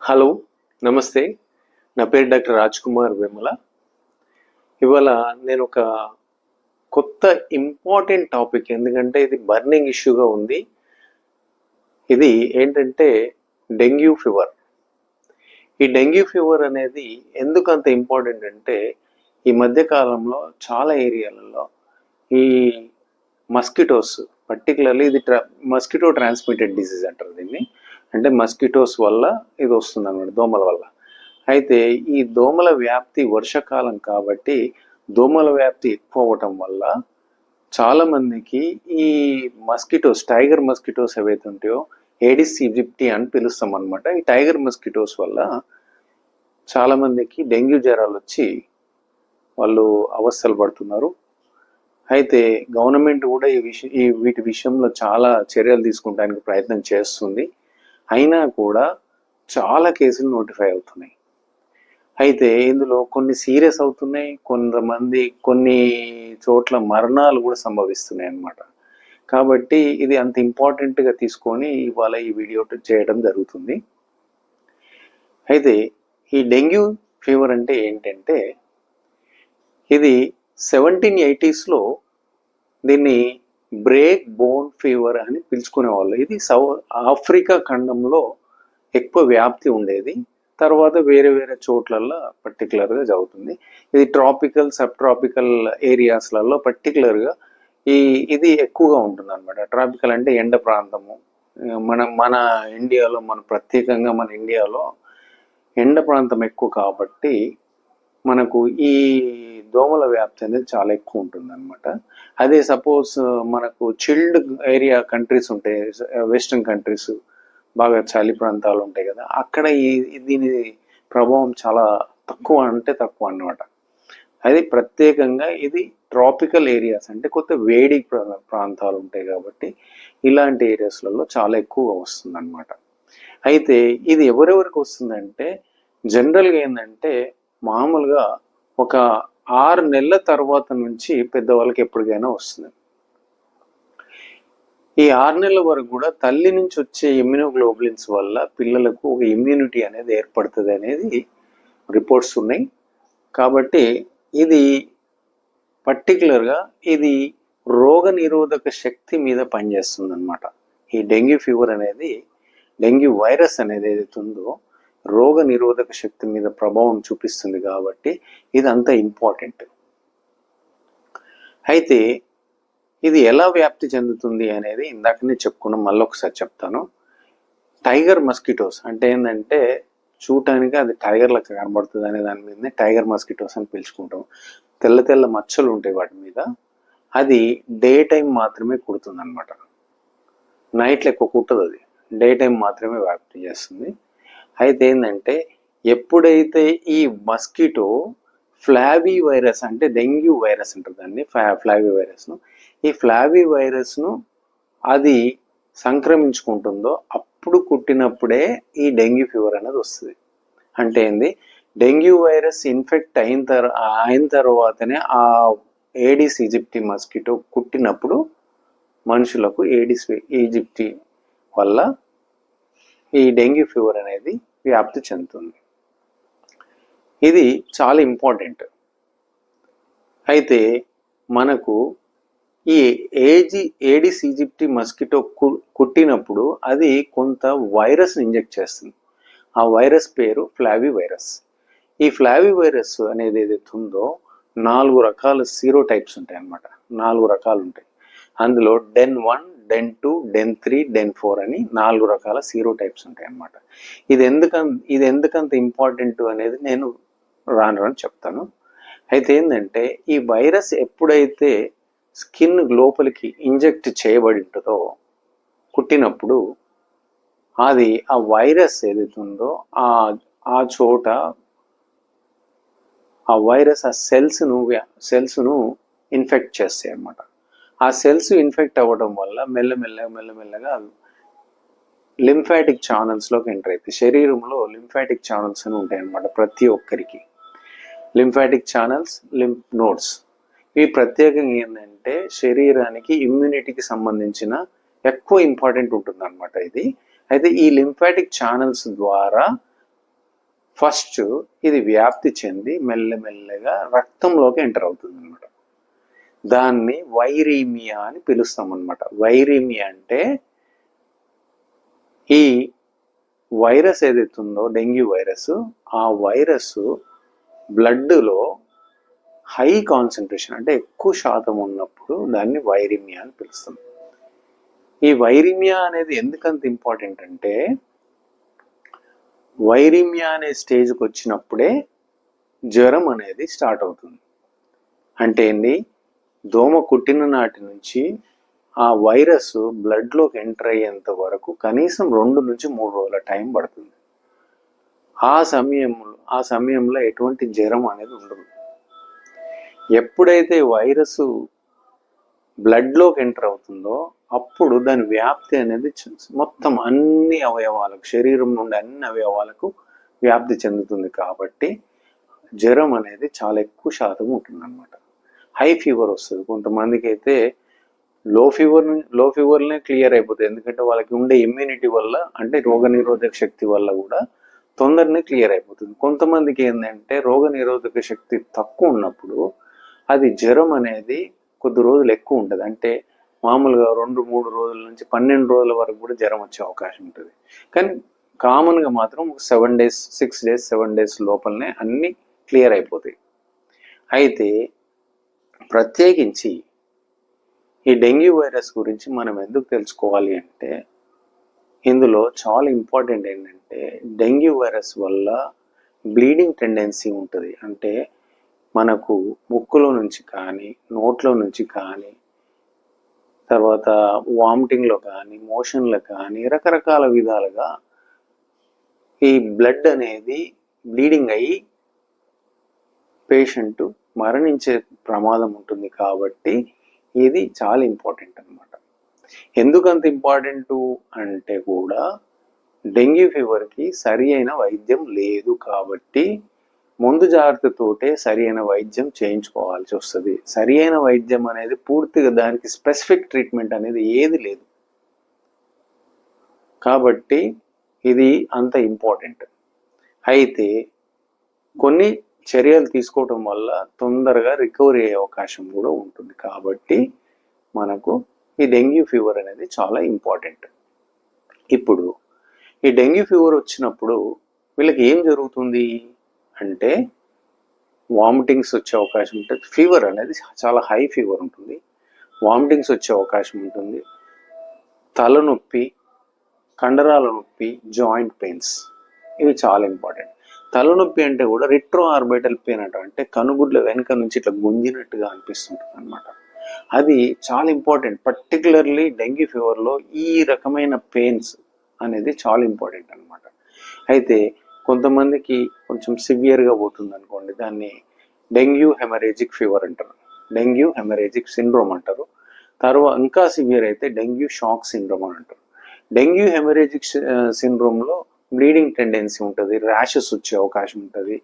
Hello, నమస్తే. నా పేరు డాక్టర్ రాజ్ కుమార్ వేముల. ఇవాళ నేను ఒక కొత్త ఇంపార్టెంట్ టాపిక్, ఎందుకంటే ఇది బర్నింగ్ ఇష్యూగా ఉంది. ఇది ఏంటంటే డెంగ్యూ ఫీవర్. ఈ డెంగ్యూ ఫీవర్ అనేది ఎందుకు అంత ఇంపార్టెంట్ అంటే, ఈ మధ్య కాలంలో చాలా ఏరియాలలో ఈ మస్కిటోస్, పర్టికులర్లీ ఇది మస్కిటో ట్రాన్స్మిటెడ్ డిసీజ్ అంటారు దీన్ని. అంటే మస్కిటోస్ వల్ల ఇది వస్తుంది అన్నమాట, దోమల వల్ల. అయితే ఈ దోమల వ్యాప్తి వర్షాకాలం కాబట్టి దోమల వ్యాప్తి ఎక్కువ అవ్వటం వల్ల చాలామందికి ఈ మస్కిటోస్, టైగర్ మస్కిటోస్ ఏవైతే ఉంటాయో ఏడిస్ ఈజిప్టి అని పిలుస్తాం అనమాట. ఈ టైగర్ మస్కిటోస్ వల్ల చాలామందికి డెంగ్యూ జ్వరాలు వచ్చి వాళ్ళు అవస్థలు పడుతున్నారు. అయితే గవర్నమెంట్ కూడా వీటి విషయంలో చాలా చర్యలు తీసుకుంటానికి ప్రయత్నం చేస్తుంది. అయినా కూడా చాలా కేసులు నోటిఫై అవుతున్నాయి. అయితే ఇందులో కొన్ని సీరియస్ అవుతున్నాయి, కొన్ని చోట్ల మరణాలు కూడా సంభవిస్తున్నాయి అన్నమాట. కాబట్టి ఇది అంత ఇంపార్టెంట్గా తీసుకొని ఇవాళ ఈ వీడియో చేయడం జరుగుతుంది. అయితే ఈ డెంగ్యూ ఫీవర్ అంటే ఏంటంటే, ఇది 1780s దీన్ని బ్రేక్ బోన్ ఫీవర్ అని పిలుచుకునేవాళ్ళు. ఇది ఆఫ్రికా ఖండంలో ఎక్కువ వ్యాప్తి ఉండేది. తర్వాత వేరే వేరే చోట్లల్లో పర్టికులర్గా జరుగుతుంది. ఇది ట్రాపికల్, సబ్ ట్రాపికల్ ఏరియాస్లలో పర్టికులర్గా ఇది ఎక్కువగా ఉంటుంది అనమాట. ట్రాపికల్ అంటే ఎండ ప్రాంతము. మన ఇండియాలో, ప్రత్యేకంగా మన ఇండియాలో ఎండ ప్రాంతం ఎక్కువ కాబట్టి మనకు ఈ దోమల వ్యాప్తి అనేది చాలా ఎక్కువ ఉంటుంది అనమాట. అదే సపోజ్ మనకు చిల్డ్ ఏరియా కంట్రీస్ ఉంటాయి, వెస్టర్న్ కంట్రీస్, బాగా చలి ప్రాంతాలు ఉంటాయి కదా, అక్కడ దీని ప్రభావం చాలా తక్కువ అన్నమాట. అది ప్రత్యేకంగా ఇది ట్రాపికల్ ఏరియాస్, అంటే కొత్త వేడి ప్రాంతాలు ఉంటాయి కాబట్టి ఇలాంటి ఏరియాస్లలో చాలా ఎక్కువగా వస్తుంది అనమాట. అయితే ఇది ఎవరెవరికి వస్తుందంటే, జనరల్గా ఏంటంటే మామూలుగా ఒక 6 నెలల తర్వాత నుంచి పెద్దవాళ్ళకి ఎప్పటికైనా వస్తుంది. ఈ 6 నెలల వరకు కూడా తల్లి నుంచి వచ్చే ఇమ్యూనోగ్లోబులిన్స్ వల్ల పిల్లలకు ఒక ఇమ్యూనిటీ అనేది ఏర్పడుతుంది అనేది రిపోర్ట్స్ ఉన్నాయి. కాబట్టి ఇది పర్టికులర్గా ఇది రోగ నిరోధక శక్తి మీద పనిచేస్తుంది అనమాట. ఈ డెంగ్యూ ఫీవర్ అనేది, డెంగ్యూ వైరస్ అనేది ఏదైతే ఉందో రోగ నిరోధక శక్తి మీద ప్రభావం చూపిస్తుంది కాబట్టి ఇది అంత ఇంపార్టెంట్. అయితే ఇది ఎలా వ్యాప్తి చెందుతుంది అనేది ఇందాకనే చెప్పుకున్నాం, మళ్ళీ ఒకసారి చెప్తాను. టైగర్ మస్కిటోస్ అంటే ఏంటంటే, చూడటానికి అది టైగర్లకు కనబడుతుంది అనే దాని మీదనే టైగర్ మస్కిటోస్ అని పిలుచుకుంటాం. తెల్ల తెల్ల మచ్చలు ఉంటాయి వాటి మీద. అది డే టైం మాత్రమే కుడుతుంది అనమాట, నైట్లో ఎక్కువ కుట్టదు. అది డే టైం మాత్రమే వ్యాప్తి చేస్తుంది. అయితే ఏంటంటే, ఎప్పుడైతే ఈ మస్కిటో ఫ్లావీ వైరస్, అంటే డెంగ్యూ వైరస్ అంటారు దాన్ని, ఫ్లావీ వైరస్ను, ఈ ఫ్లావీ వైరస్ను అది సంక్రమించుకుంటుందో అప్పుడు కుట్టినప్పుడే ఈ డెంగ్యూ ఫీవర్ అనేది వస్తుంది. అంటే ఏంది, డెంగ్యూ వైరస్ ఇన్ఫెక్ట్ అయిన తర్వాతనే ఆ ఏడిస్ ఈజిప్టి మస్కిటో కుట్టినప్పుడు మనుషులకు ఏడిస్ ఈజిప్టి వల్ల ఈ డెంగ్యూ ఫీవర్ అనేది వ్యాప్తి చెందుతుంది. ఇది చాలా ఇంపార్టెంట్. అయితే మనకు ఈ ఏడిస్ ఈజిప్టి మస్కిటో కుట్టినప్పుడు అది కొంత వైరస్ని ఇంజెక్ట్ చేస్తుంది. ఆ వైరస్ పేరు ఫ్లావీ వైరస్. ఈ ఫ్లావీ వైరస్ అనేది ఏదైతే ఉందో 4 రకాల సీరో టైప్స్ ఉంటాయి అన్నమాట. 4 రకాలు ఉంటాయి. అందులో డెన్ 1, డెన్ 2, డెన్ 3, డెన్ 4 అని 4 రకాల సీరో టైప్స్ ఉంటాయి అన్నమాట. ఇది ఎందుకంత ఇంపార్టెంట్ అనేది నేను రాను చెప్తాను. అయితే ఏంటంటే, ఈ వైరస్ ఎప్పుడైతే స్కిన్ లోపలికి ఇంజెక్ట్ చేయబడి ఉంటుందో కుట్టినప్పుడు, అది ఆ వైరస్ ఏదైతే ఉందో ఆ చోట ఆ వైరస్ ఆ సెల్స్ను ఇన్ఫెక్ట్ చేస్తాయి అన్నమాట. ఆ సెల్స్ ఇన్ఫెక్ట్ అవ్వడం వల్ల మెల్లమెల్లగా లింఫాటిక్ ఛానల్స్లోకి ఎంటర్ అవుతాయి. శరీరంలో లింఫాటిక్ ఛానల్స్ అని ఉంటాయి అన్నమాట ప్రతి ఒక్కరికి. లింఫాటిక్ ఛానల్స్, లింఫ్ నోడ్స్, ఇవి ప్రత్యేకంగా ఏంటంటే శరీరానికి ఇమ్యూనిటీకి సంబంధించిన ఎక్కువ ఇంపార్టెంట్ ఉంటుంది అనమాట ఇది. అయితే ఈ లింఫాటిక్ ఛానల్స్ ద్వారా ఫస్ట్ ఇది వ్యాప్తి చెంది మెల్లమెల్లగా రక్తంలోకి ఎంటర్ అవుతుంది అనమాట. దాన్ని వైరీమియా అని పిలుస్తాం అనమాట. వైరీమియా అంటే ఈ వైరస్ ఏదైతే ఉందో డెంగ్యూ వైరస్, ఆ వైరస్ బ్లడ్లో హై కాన్సన్ట్రేషన్ అంటే ఎక్కువ శాతం ఉన్నప్పుడు దాన్ని వైరీమియా అని పిలుస్తాం. ఈ వైరీమియా అనేది ఎందుకంత ఇంపార్టెంట్ అంటే, వైరీమియా అనే స్టేజ్కి వచ్చినప్పుడే జ్వరం అనేది స్టార్ట్ అవుతుంది. అంటే ఏంటి, దోమ కుట్టిన నాటి నుంచి ఆ వైరస్ బ్లడ్లోకి ఎంటర్ అయ్యేంత వరకు కనీసం 2 నుంచి 3 రోజుల టైం పడుతుంది. ఆ సమయంలో ఎటువంటి జ్వరం అనేది ఉండదు. ఎప్పుడైతే వైరస్ బ్లడ్లోకి ఎంటర్ అవుతుందో అప్పుడు దాని వ్యాప్తి అనేది మొత్తం అన్ని అవయవాలకు, శరీరం నుండి అన్ని అవయవాలకు వ్యాప్తి చెందుతుంది. కాబట్టి జ్వరం అనేది చాలా ఎక్కువ శాతం ఉంటుంది అన్నమాట. హై ఫీవర్ వస్తుంది. కొంతమందికి అయితే లో ఫీవర్నే క్లియర్ అయిపోతుంది. ఎందుకంటే వాళ్ళకి ఉండే ఇమ్యూనిటీ వల్ల, అంటే రోగనిరోధక శక్తి వల్ల కూడా తొందరనే క్లియర్ అయిపోతుంది. కొంతమందికి ఏంటంటే రోగనిరోధక శక్తి తక్కువ ఉన్నప్పుడు అది జ్వరం అనేది కొద్ది రోజులు ఎక్కువ ఉంటుంది. అంటే మామూలుగా 2-3 రోజుల నుంచి 12 రోజుల వరకు కూడా జ్వరం వచ్చే అవకాశం ఉంటుంది. కానీ కామన్గా మాత్రం 7 days 6 days 7 days లోపలనే అన్నీ క్లియర్ అయిపోతాయి. అయితే ప్రత్యేకించి ఈ డెంగ్యూ వైరస్ గురించి మనం ఎందుకు తెలుసుకోవాలి అంటే, ఇందులో చాలా ఇంపార్టెంట్ ఏంటంటే డెంగ్యూ వైరస్ వల్ల బ్లీడింగ్ టెండెన్సీ ఉంటుంది. అంటే మనకు ముక్కులో నుంచి కానీ, నోట్లో నుంచి కానీ, తర్వాత వామిటింగ్లో కానీ, మోషన్లో కానీ రకరకాల విధాలుగా ఈ బ్లడ్ అనేది బ్లీడింగ్ అయ్యి పేషెంట్ మరణించే ప్రమాదం ఉంటుంది. కాబట్టి ఇది చాలా ఇంపార్టెంట్ అనమాట. ఎందుకంత ఇంపార్టెంట్ అంటే కూడా డెంగ్యూ ఫీవర్కి సరి అయిన వైద్యం లేదు. కాబట్టి ముందు జాగ్రత్తతోటే సరి అయిన వైద్యం చేయించుకోవాల్సి వస్తుంది. సరి అయిన వైద్యం అనేది పూర్తిగా దానికి స్పెసిఫిక్ ట్రీట్మెంట్ అనేది ఏది లేదు. కాబట్టి ఇది అంత ఇంపార్టెంట్. అయితే కొన్ని చర్యలు తీసుకోవటం వల్ల తొందరగా రికవరీ అయ్యే అవకాశం కూడా ఉంటుంది. కాబట్టి మనకు ఈ డెంగ్యూ ఫీవర్ అనేది చాలా ఇంపార్టెంట్. ఇప్పుడు ఈ డెంగ్యూ ఫీవర్ వచ్చినప్పుడు వీళ్ళకి ఏం జరుగుతుంది అంటే, వామిటింగ్స్ వచ్చే అవకాశం ఉంటుంది. ఫీవర్ అనేది చాలా హై ఫీవర్ ఉంటుంది. వామిటింగ్స్ వచ్చే అవకాశం ఉంటుంది. తలనొప్పి, కండరాల నొప్పి, జాయింట్ పెయిన్స్, ఇవి చాలా ఇంపార్టెంట్. తలనొప్పి అంటే కూడా రిట్రో ఆర్బిటల్ పెయిన్ అంట, అంటే కనుగుడ్ల వెనుక నుంచి ఇట్లా గుంజినట్టుగా అనిపిస్తుంటుంది అనమాట. అది చాలా ఇంపార్టెంట్. పర్టికులర్లీ డెంగ్యూ ఫీవర్లో ఈ రకమైన పెయిన్స్ అనేది చాలా ఇంపార్టెంట్ అనమాట. అయితే కొంతమందికి కొంచెం సివియర్గా పోతుంది అనుకోండి, దాన్ని డెంగ్యూ హెమరేజిక్ ఫీవర్ అంటారు, డెంగ్యూ హెమరేజిక్ సిండ్రోమ్ అంటారు. తర్వాత ఇంకా సివియర్ అయితే డెంగ్యూ షాక్ సిండ్రోమ్ అని అంటారు. డెంగ్యూ హెమరేజిక్ సిండ్రోమ్లో బ్లీడింగ్ టెండెన్సీ ఉంటుంది, ర్యాషెస్ వచ్చే అవకాశం ఉంటుంది,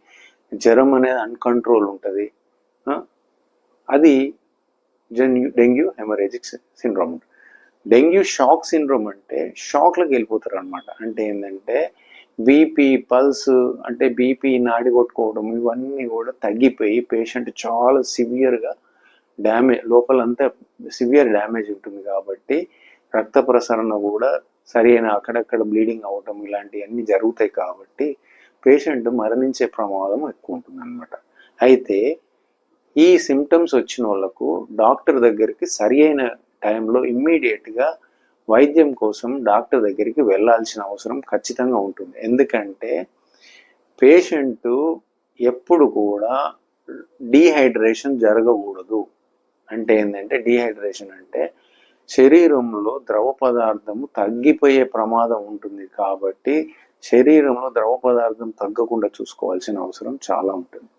జ్వరం అనేది అన్కంట్రోల్ ఉంటుంది. అది dengue haemorrhagic syndrome. Dengue shock syndrome అంటే షాక్లోకి వెళ్ళిపోతారు అనమాట. అంటే ఏంటంటే బీపీ, పల్స్, అంటే బీపీ, నాడి కొట్టుకోవడం, ఇవన్నీ కూడా తగ్గిపోయి పేషెంట్ చాలా సివియర్గా డ్యామేజ్, లోపలంతా సివియర్ డ్యామేజ్ ఉంటుంది. కాబట్టి రక్త ప్రసరణ కూడా సరైన అక్కడక్కడ బ్లీడింగ్ అవ్వటం ఇలాంటివన్నీ జరుగుతాయి. కాబట్టి పేషెంట్ మరణించే ప్రమాదం ఎక్కువ ఉంటుంది అనమాట. అయితే ఈ సిమ్టమ్స్ వచ్చిన వాళ్ళకు డాక్టర్ దగ్గరికి సరి అయిన టైంలో ఇమ్మీడియట్గా వైద్యం కోసం డాక్టర్ దగ్గరికి వెళ్ళాల్సిన అవసరం ఖచ్చితంగా ఉంటుంది. ఎందుకంటే పేషెంట్ ఎప్పుడు కూడా డీహైడ్రేషన్ జరగకూడదు. అంటే ఏంటంటే డీహైడ్రేషన్ అంటే శరీరంలో ద్రవ పదార్థము తగ్గిపోయే ప్రమాదం ఉంటుంది. కాబట్టి శరీరంలో ద్రవ పదార్థం తగ్గకుండా చూసుకోవాల్సిన అవసరం చాలా ఉంటుంది.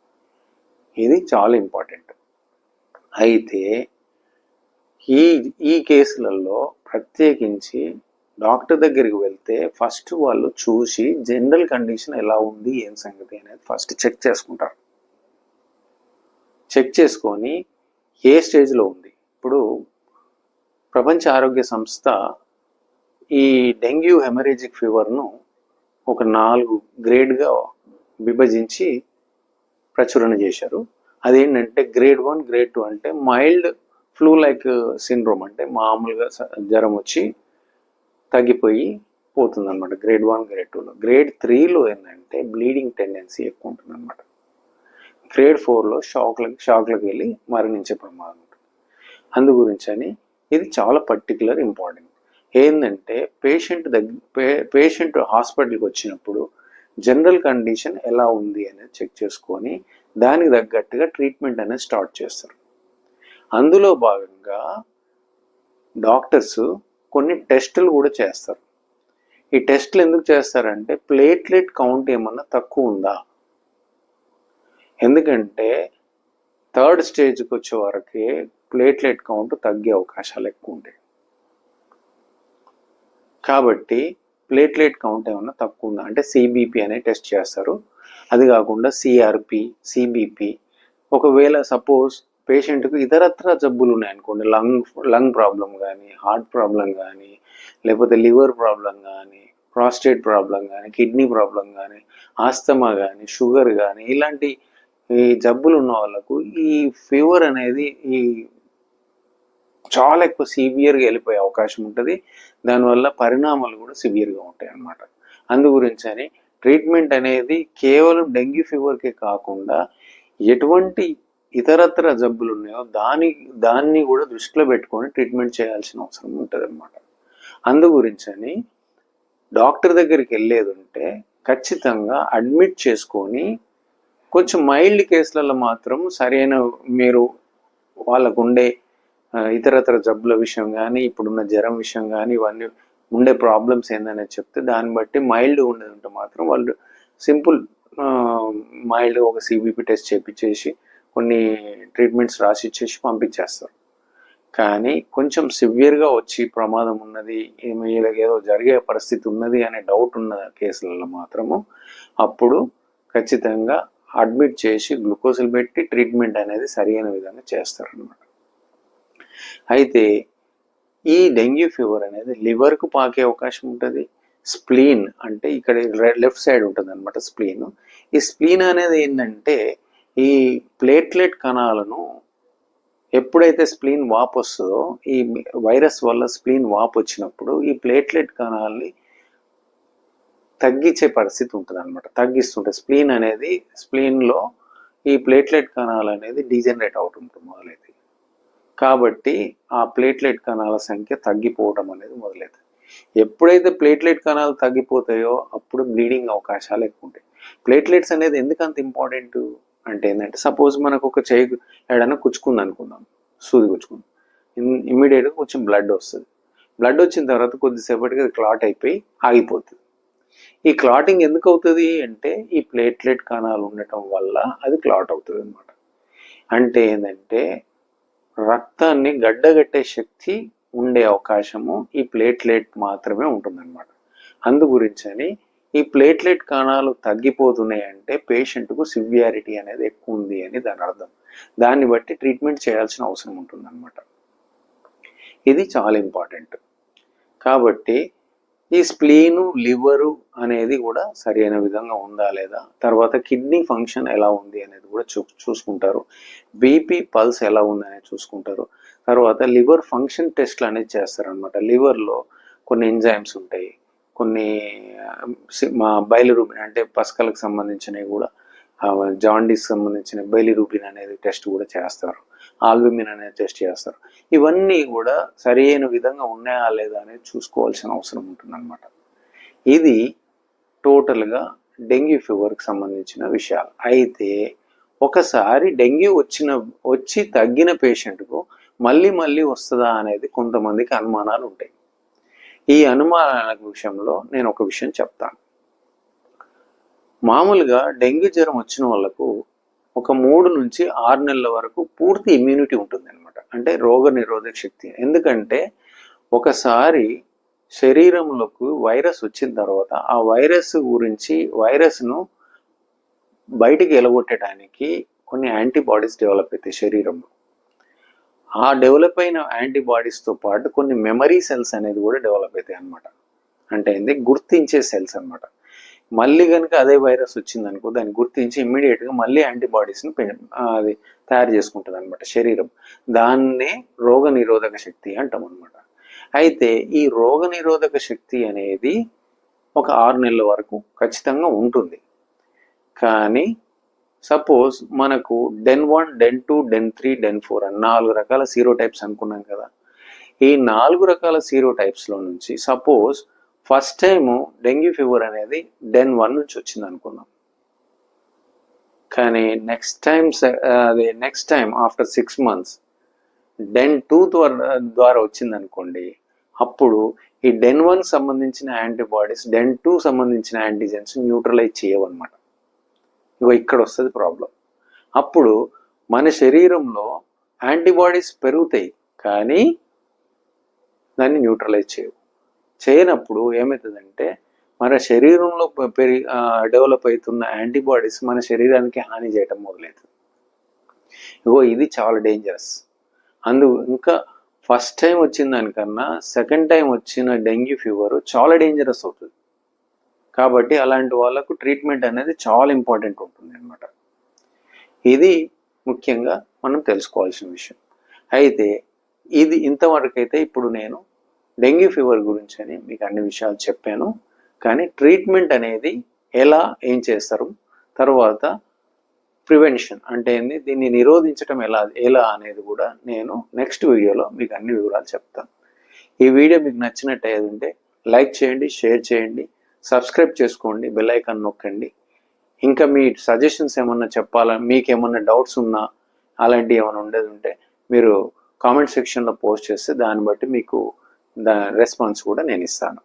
ఇది చాలా ఇంపార్టెంట్. అయితే ఈ కేసులలో ప్రత్యేకించి డాక్టర్ దగ్గరికి వెళ్తే ఫస్ట్ వాళ్ళు చూసి జనరల్ కండిషన్ ఎలా ఉంది, ఏం సంగతి అనేది ఫస్ట్ చెక్ చేసుకుంటారు. చెక్ చేసుకొని ఏ స్టేజ్లో ఉంది. ఇప్పుడు ప్రపంచ ఆరోగ్య సంస్థ ఈ డెంగ్యూ హెమరేజిక్ ఫీవర్ను ఒక 4 గ్రేడ్గా విభజించి ప్రచురణ చేశారు. అదేంటంటే గ్రేడ్ 1, గ్రేడ్ 2 అంటే మైల్డ్ ఫ్లూ లైక్ సిండ్రోమ్, అంటే మామూలుగా జ్వరం వచ్చి తగ్గిపోయి పోతుంది అనమాట గ్రేడ్ 1, గ్రేడ్ 2లో. గ్రేడ్ 3లో ఏంటంటే బ్లీడింగ్ టెండెన్సీ ఎక్కువ ఉంటుంది అనమాట. గ్రేడ్ 4లో షాక్లకు వెళ్ళి మరణించే ప్రమాదం ఉంటుంది. అందు గురించి అని ఇది చాలా పర్టికులర్ ఇంపార్టెంట్. ఏంటంటే పేషెంట్ హాస్పిటల్కి వచ్చినప్పుడు జనరల్ కండిషన్ ఎలా ఉంది అనేది చెక్ చేసుకొని దానికి తగ్గట్టుగా ట్రీట్మెంట్ అనేది స్టార్ట్ చేస్తారు. అందులో భాగంగా డాక్టర్స్ కొన్ని టెస్టులు కూడా చేస్తారు. ఈ టెస్టులు ఎందుకు చేస్తారంటే ప్లేట్లెట్ కౌంట్ ఏమన్నా తక్కువ ఉందా, ఎందుకంటే 3rd స్టేజ్కి వచ్చే వరకే ప్లేట్లెట్ కౌంట్ తగ్గే అవకాశాలు ఎక్కువ ఉంటాయి. కాబట్టి ప్లేట్లెట్ కౌంట్ ఏమన్నా తక్కువ ఉందా అంటే సిబిపి అనే టెస్ట్ చేస్తారు. అది కాకుండా సిఆర్పి, సిబిపి. ఒకవేళ సపోజ్ పేషెంట్కు ఇతరత్ర జబ్బులు ఉన్నాయనుకోండి, లంగ్ ప్రాబ్లం కానీ, హార్ట్ ప్రాబ్లం కానీ, లేకపోతే లివర్ ప్రాబ్లం కానీ, ప్రాస్టేట్ ప్రాబ్లం కానీ, కిడ్నీ ప్రాబ్లం కానీ, ఆస్తమా కానీ, షుగర్ కానీ, ఇలాంటి ఈ జబ్బులు ఉన్న వాళ్ళకు ఈ ఫీవర్ అనేది చాలా ఎక్కువ సివియర్గా వెళ్ళిపోయే అవకాశం ఉంటుంది. దానివల్ల పరిణామాలు కూడా సివియర్గా ఉంటాయి అన్నమాట. అందు గురించి అని ట్రీట్మెంట్ అనేది కేవలం డెంగ్యూ ఫీవర్కే కాకుండా ఎటువంటి ఇతరత్ర జబ్బులు ఉన్నాయో దాన్ని కూడా దృష్టిలో పెట్టుకొని ట్రీట్మెంట్ చేయాల్సిన అవసరం ఉంటుంది అన్నమాట. అందు గురించి అని డాక్టర్ దగ్గరికి వెళ్ళేది ఉంటే ఖచ్చితంగా అడ్మిట్ చేసుకొని కొంచెం మైల్డ్ కేసులలో మాత్రం సరైన మీరు వాళ్ళకు ఉండే ఇతరత్ర జబ్బుల విషయం కానీ, ఇప్పుడున్న జ్వరం విషయం కానీ, ఇవన్నీ ఉండే ప్రాబ్లమ్స్ ఏందనేది చెప్తే దాన్ని బట్టి మైల్డ్ ఉండేది ఉంటే మాత్రం వాళ్ళు సింపుల్ మైల్డ్ ఒక సిబిపి టెస్ట్ చేపించేసి కొన్ని ట్రీట్మెంట్స్ రాసి ఇచ్చేసి పంపించేస్తారు. కానీ కొంచెం సివియర్గా వచ్చి ప్రమాదం ఉన్నది, ఏదో జరిగే పరిస్థితి ఉన్నది అనే డౌట్ ఉన్న కేసులలో మాత్రము అప్పుడు ఖచ్చితంగా అడ్మిట్ చేసి గ్లూకోజులు పెట్టి ట్రీట్మెంట్ అనేది సరైన విధంగా చేస్తారనమాట. అయితే ఈ డెంగ్యూ ఫీవర్ అనేది లివర్కు పాకే అవకాశం ఉంటుంది. స్ప్లీన్ అంటే ఇక్కడ లెఫ్ట్ సైడ్ ఉంటుంది అనమాట స్ప్లీన్. ఈ స్ప్లీన్ అనేది ఏంటంటే ఈ ప్లేట్లెట్ కణాలను ఎప్పుడైతే స్ప్లీన్ వాపు వస్తుందో, ఈ వైరస్ వల్ల స్ప్లీన్ వాపు వచ్చినప్పుడు ఈ ప్లేట్లెట్ కణాలని తగ్గించే పరిస్థితి ఉంటుంది అనమాట. తగ్గిస్తుంటే స్ప్లీన్లో ఈ ప్లేట్లెట్ కణాలు అనేది డీజనరేట్ అవుతుంటుంది మొదలైతే. కాబట్టి ఆ ప్లేట్లెట్ కణాల సంఖ్య తగ్గిపోవడం అనేది మొదలవుతుంది. ఎప్పుడైతే ప్లేట్లెట్ కణాలు తగ్గిపోతాయో అప్పుడు బ్లీడింగ్ అవకాశాలు ఎక్కువ ఉంటాయి. ప్లేట్లెట్స్ అనేది ఎందుకు అంత ఇంపార్టెంట్ అంటే ఏంటంటే సపోజ్ మనకు ఒక చేయి ఏడైనా కుచ్చుకుంది అనుకుందాం, సూది కుచ్చుకుంది, ఇమ్మీడియట్గా కొంచెం బ్లడ్ వస్తుంది. బ్లడ్ వచ్చిన తర్వాత కొద్దిసేపటికి అది క్లాట్ అయిపోయి ఆగిపోతుంది. ఈ క్లాటింగ్ ఎందుకు అవుతుంది అంటే ఈ ప్లేట్లెట్ కణాలు ఉండటం వల్ల అది క్లాట్ అవుతుంది అనమాట. అంటే ఏంటంటే రక్తాన్ని గడ్డగట్టే శక్తి ఉండే అవకాశము ఈ ప్లేట్లెట్ మాత్రమే ఉంటుందన్నమాట. అందు గురించి అని ఈ ప్లేట్లెట్ కణాలు తగ్గిపోతున్నాయి అంటే పేషెంట్కు సివియారిటీ అనేది ఎక్కువ ఉంది అని దాని అర్థం. దాన్ని బట్టి ట్రీట్మెంట్ చేయాల్సిన అవసరం ఉంటుందన్నమాట. ఇది చాలా ఇంపార్టెంట్. కాబట్టి ఈ స్ప్లీను, లివరు అనేది కూడా సరైన విధంగా ఉందా లేదా, తర్వాత కిడ్నీ ఫంక్షన్ ఎలా ఉంది అనేది కూడా చూసుకుంటారు. బీపీ, పల్స్ ఎలా ఉంది అనేది చూసుకుంటారు. తర్వాత లివర్ ఫంక్షన్ టెస్ట్లు అనేది చేస్తారనమాట. లివర్లో కొన్ని ఎంజైమ్స్ ఉంటాయి, కొన్ని బైలిరూబిన్ అంటే పసకలకు సంబంధించినవి కూడా, జాండీస్ సంబంధించిన బైలిరూబిన్ అనేది టెస్ట్ కూడా చేస్తారు. ఆల్బుమిన్ అనేది టెస్ట్ చేస్తారు. ఇవన్నీ కూడా సరైన విధంగా ఉన్నాయా లేదా అనేది చూసుకోవాల్సిన అవసరం ఉంటుందన్నమాట. ఇది టోటల్గా డెంగ్యూ ఫీవర్కి సంబంధించిన విషయాలు. అయితే ఒకసారి డెంగ్యూ వచ్చి తగ్గిన పేషెంట్కు మళ్ళీ వస్తుందా అనేది కొంతమందికి అనుమానాలు ఉంటాయి. ఈ అనుమానాల విషయంలో నేను ఒక విషయం చెప్తాను. మామూలుగా డెంగ్యూ జ్వరం వచ్చిన వాళ్ళకు ఒక 3 నుంచి 6 నెలల వరకు పూర్తి ఇమ్యూనిటీ ఉంటుంది అనమాట. అంటే రోగ నిరోధక శక్తి. ఎందుకంటే ఒకసారి శరీరంలోకి వైరస్ వచ్చిన తర్వాత ఆ వైరస్ను బయటికి ఎలగొట్టడానికి కొన్ని యాంటీబాడీస్ డెవలప్ అవుతాయి శరీరంలో. ఆ డెవలప్ అయిన యాంటీబాడీస్తో పాటు కొన్ని మెమరీ సెల్స్ అనేది కూడా డెవలప్ అవుతాయి అనమాట. అంటే ఏంది, గుర్తించే సెల్స్ అనమాట. మళ్ళీ కనుక అదే వైరస్ వచ్చిందనుకో దాన్ని గుర్తించి ఇమ్మీడియట్గా మళ్ళీ యాంటీబాడీస్ని అది తయారు చేసుకుంటుంది అనమాట శరీరం. దాన్నే రోగ నిరోధక శక్తి అంటాం అనమాట. అయితే ఈ రోగ నిరోధక శక్తి అనేది ఒక 6 నెలల వరకు ఖచ్చితంగా ఉంటుంది. కానీ సపోజ్ మనకు డెన్ 1, డెన్ 2, డెన్ 3, డెన్ 4 అని 4 రకాల సీరోటైప్స్ అనుకున్నాం కదా. ఈ 4 రకాల సీరోటైప్స్లో నుంచి suppose first time dengue fever అనేది డెన్ 1 నుంచి వచ్చింది అనుకుందాం. కానీ next time after 6 months DEN 2 ద్వారా వచ్చింది అనుకోండి. అప్పుడు ఈ డెన్ 1 సంబంధించిన యాంటీబాడీస్ డెన్ 2 సంబంధించిన యాంటీజెన్స్ న్యూట్రలైజ్ చేయవన్నమాట. ఇగో ఇక్కడ వస్తుంది ప్రాబ్లం. అప్పుడు మన శరీరంలో యాంటీబాడీస్ పెరుగుతాయి కానీ దాన్ని న్యూట్రలైజ్ చేయనప్పుడు ఏమవుతుందంటే మన శరీరంలో డెవలప్ అవుతున్న యాంటీబాడీస్ మన శరీరానికి హాని చేయటం మొదలవుతుంది. ఇగో ఇది చాలా డేంజరస్. ఇంకా ఫస్ట్ టైం వచ్చిన దానికన్నా సెకండ్ టైం వచ్చిన డెంగ్యూ ఫీవర్ చాలా డేంజరస్ అవుతుంది. కాబట్టి అలాంటి వాళ్ళకు ట్రీట్మెంట్ అనేది చాలా ఇంపార్టెంట్ ఉంటుంది అన్నమాట. ఇది ముఖ్యంగా మనం తెలుసుకోవాల్సిన విషయం. అయితే ఇది ఇంతవరకు అయితే ఇప్పుడు నేను డెంగ్యూ ఫీవర్ గురించి అని మీకు అన్ని విషయాలు చెప్పాను. కానీ ట్రీట్మెంట్ అనేది ఏం చేస్తారు, తర్వాత ప్రివెన్షన్ అంటే ఏంది, దీన్ని నిరోధించడం ఎలా అనేది కూడా నేను నెక్స్ట్ వీడియోలో మీకు అన్ని వివరాలు చెప్తాను. ఈ వీడియో మీకు నచ్చినట్టయితే ఉంటే లైక్ చేయండి, షేర్ చేయండి, సబ్స్క్రైబ్ చేసుకోండి, బెల్ ఐకాన్ నొక్కండి. ఇంకా మీ సజెషన్స్ ఏమన్నా చెప్పాలని, మీకు ఏమన్నా డౌట్స్ ఉన్నా అలాంటివి ఏమైనా ఉండేది ఉంటే మీరు కామెంట్ సెక్షన్లో పోస్ట్ చేస్తే దాన్ని బట్టి మీకు రెస్పాన్స్ కూడా నేను ఇస్తాను.